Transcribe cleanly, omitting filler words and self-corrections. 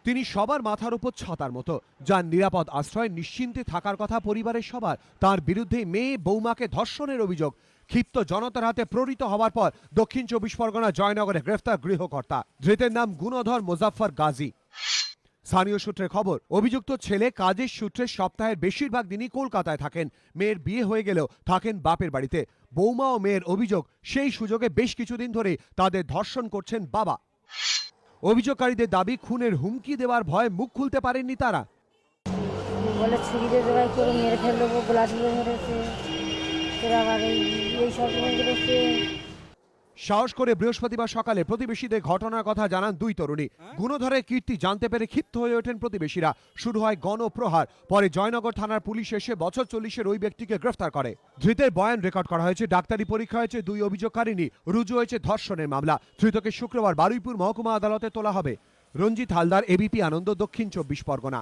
তিনি সবার মাথার উপর ছাতার মতো, যার নিরাপদ আশ্রয় নিশ্চিন্তে থাকার কথা পরিবারের সবার। তার বিরুদ্ধে মেয়ে বৌমাকে ধর্ষণের অভিযোগ। ক্ষিপ্ত জনতার হাতে প্রহৃত হওয়ার পর দক্ষিণ 24 পরগনা জয়নগরে গ্রেফতার গৃহকর্তা। ধৃতের নাম গুণধর মোজাফফর গাজী। স্থানীয় সূত্রে খবর, অভিযুক্ত ছেলে কাজের সূত্রে সপ্তাহের বেশিরভাগ দিনই কলকাতায় থাকেন। মেয়ের বিয়ে হয়ে গেলেও থাকেন বাপের বাড়িতে। বৌমা ও মেয়ের অভিযোগ, সেই সুযোগে বেশ কিছুদিন ধরে তাদের ধর্ষণ করছেন বাবা। অভিযোগকারীদের দাবি, খুনের হুমকি দেওয়ার ভয়ে মুখ খুলতে পারেননি তারা। বলে ছুরি দিয়ে জবাই করে মেরে ফেলবো, গোলা দিয়ে মেরেছে, আবার এই সব মেরেছে। সাহস করে বৃহস্পতিবার সকালে প্রতিবেশীদের ঘটনার কথা জানান দুই তরুণী। গুণধরের কীর্তি জানতে পেরে ক্ষিপ্ত হয়ে ওঠেন প্রতিবেশীরা। শুরু হয় গণপ্রহার। পরে জয়নগর থানার পুলিশ এসে বছর 40-এর ওই ব্যক্তিকে গ্রেফতার করে। ধৃতের বয়ান রেকর্ড করা হয়েছে, ডাক্তারি পরীক্ষা হয়েছে, দুই অভিযোগকারিনী, রুজু হয়েছে ধর্ষণের মামলা। ধৃতকে শুক্রবার বারুইপুর মহকুমা আদালতে তোলা হবে। রঞ্জিত হালদার, এবিপি আনন্দ, দক্ষিণ 24 পরগনা।